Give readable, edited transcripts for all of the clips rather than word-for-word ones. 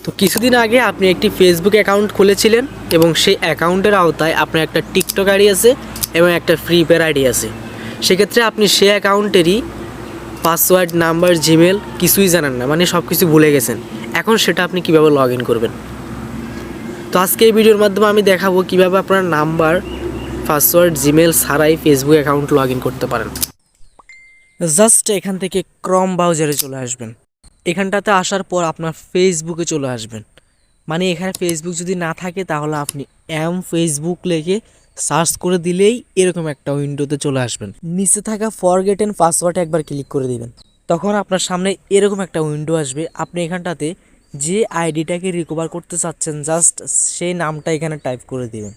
তো কিছুদিন আগে আপনি একটি ফেসবুক অ্যাকাউন্ট খুলেছিলেন এবং সেই অ্যাকাউন্টের আওতায় আপনার একটা টিকটক আইডি আছে এবং একটা ফ্রি ফায়ার আইডি আছে। সেক্ষেত্রে আপনি সেই অ্যাকাউন্টেরই পাসওয়ার্ড, নাম্বার, জিমেল কিছুই জানেন না, মানে সব কিছু ভুলে গেছেন। এখন সেটা আপনি কীভাবে লগ ইন করবেন? তো আজকে এই ভিডিওর মাধ্যমে আমি দেখাবো কীভাবে আপনার নাম্বার, পাসওয়ার্ড, জিমেল ছাড়াই ফেসবুক অ্যাকাউন্ট লগ ইন করতে পারেন। জাস্ট এখান থেকে ক্রম ব্রাউজারে চলে আসবেন। এখানটাতে আসার পর আপনার ফেসবুকে চলে আসবেন। মানে এখানে ফেসবুক যদি না থাকে তাহলে আপনি ফেসবুক লিখে সার্চ করে দিলেই এরকম একটা উইন্ডোতে চলে আসবেন। নিচে থাকা ফরগেট এন্ড পাসওয়ার্ডে একবার ক্লিক করে দিবেন। তখন আপনার সামনে এরকম একটা উইন্ডো আসবে। আপনি এখানটাতে যে আইডিটাকে রিকভার করতে চাচ্ছেন জাস্ট সেই নামটা এখানে টাইপ করে দিবেন।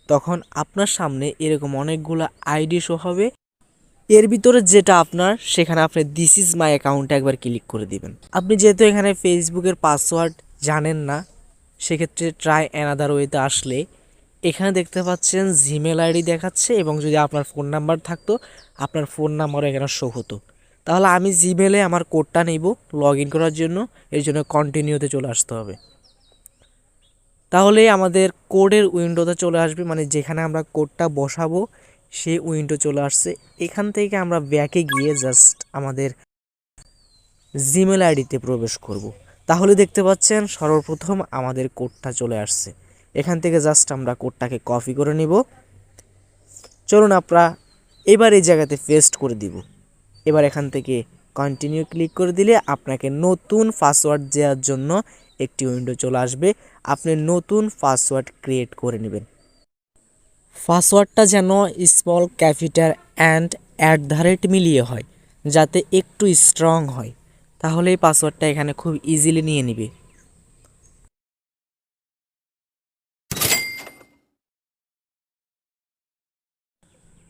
তখন আপনার সামনে এরকম অনেকগুলো আইডি শো হবে। এর ভিতরে যেটা আপনার, সেখানে আপনি দিস ইজ মাই অ্যাকাউন্টে একবার ক্লিক করে দিবেন। আপনি যেহেতু এখানে ফেসবুকের পাসওয়ার্ড জানেন না, সেক্ষেত্রে ট্রাই অ্যানাদার ওয়েতে আসলে এখানে দেখতে পাচ্ছেন জিমেল আইডি দেখাচ্ছে এবং যদি আপনার ফোন নাম্বার থাকতো আপনার ফোন নাম্বারও এখানে শো হতো। তাহলে আমি জিমেলে আমার কোডটা নেব লগ ইন করার জন্য, এর জন্য কন্টিনিউতে চলে আসতে হবে। তাহলে আমাদের কোডের উইন্ডোতে চলে আসবে, মানে যেখানে আমরা কোডটা বসাবো সেই উইন্ডো চলে আসছে। এখান থেকে আমরা ব্যাকে গিয়ে জাস্ট আমাদের জিমেল আইডিতে প্রবেশ করব। তাহলে দেখতে পাচ্ছেন সর্বপ্রথম আমাদের কোডটা চলে আসছে। এখান থেকে জাস্ট আমরা কোডটাকে কপি করে নিব। চলুন আমরা এবার এই জায়গাতে পেস্ট করে দিব। এবার এখান থেকে কন্টিনিউ ক্লিক করে দিলে আপনাকে নতুন পাসওয়ার্ড দেওয়ার জন্য একটি উইন্ডো চলে আসবে। আপনি নতুন পাসওয়ার্ড ক্রিয়েট করে নেবেন। পাসওয়ার্ডটা যেন স্মল, ক্যাপিটাল অ্যান্ড @ মিলিয়ে হয়, যাতে একটু স্ট্রং হয়। তাহলে এই পাসওয়ার্ডটা এখানে খুব ইজিলি নিয়ে নিবে।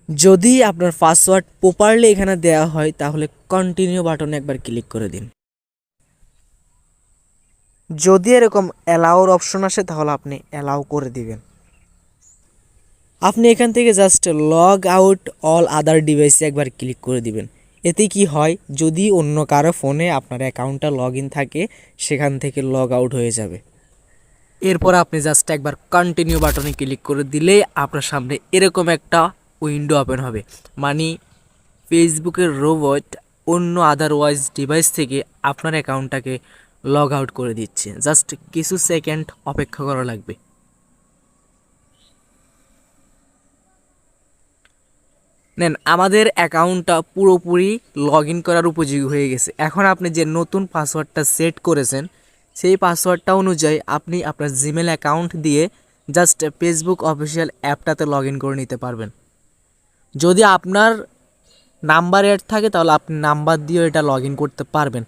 যদি আপনার পাসওয়ার্ড প্রপারলি এখানে দেওয়া হয় তাহলে কন্টিনিউ বাটনে একবার ক্লিক করে দিন। যদি এরকম অ্যালাউর অপশন আসে তাহলে আপনি অ্যালাউ করে দিবেন। আপনি এখান থেকে just log out all other ডিভাইসে একবার ক্লিক করে দিবেন। এতে কি হয়, যদি অন্য কারো ফোনে আপনার অ্যাকাউন্টটা লগ ইন থাকে সেখান থেকে লগ আউট হয়ে যাবে। এরপর আপনি জাস্ট একবার কন্টিনিউ বাটনে ক্লিক করে দিলেই আপনার সামনে এরকম একটা উইন্ডো ওপেন হবে। মানে ফেসবুকের রোবট অন্য আদারওয়াইজ ডিভাইস থেকে আপনার অ্যাকাউন্টটাকে লগ আউট করে দিচ্ছে। জাস্ট কিছু সেকেন্ড অপেক্ষা করা লাগবে। নেন, আমাদের অ্যাকাউন্টটা পুরোপুরি লগ ইন করার উপযোগী হয়ে গেছে। এখন আপনি যে নতুন পাসওয়ার্ডটা সেট করেছেন সেই পাসওয়ার্ডটা অনুযায়ী আপনি আপনার জিমেল অ্যাকাউন্ট দিয়ে জাস্ট ফেসবুক অফিসিয়াল অ্যাপটাতে লগ ইন করে নিতে পারবেন। যদি আপনার নাম্বার অ্যাড থাকে তাহলে আপনি নাম্বার দিয়েও এটা লগ ইন করতে পারবেন।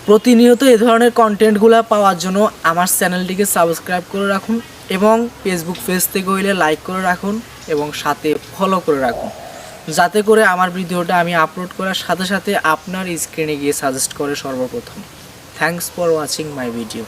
প্রতিনিয়ত এ ধরনের কন্টেন্টগুলো পাওয়ার জন্য আমার চ্যানেলটিকে সাবস্ক্রাইব করে রাখুন এবং ফেসবুক পেজ থেকে হইলে লাইক করে রাখুন এবং সাথে ফলো করে রাখুন, যাতে করে আমার ভিডিওটা আমি আপলোড করার সাথে সাথে আপনার স্ক্রিনে গিয়ে সাজেস্ট করে সর্বপ্রথম। Thanks for watching my video.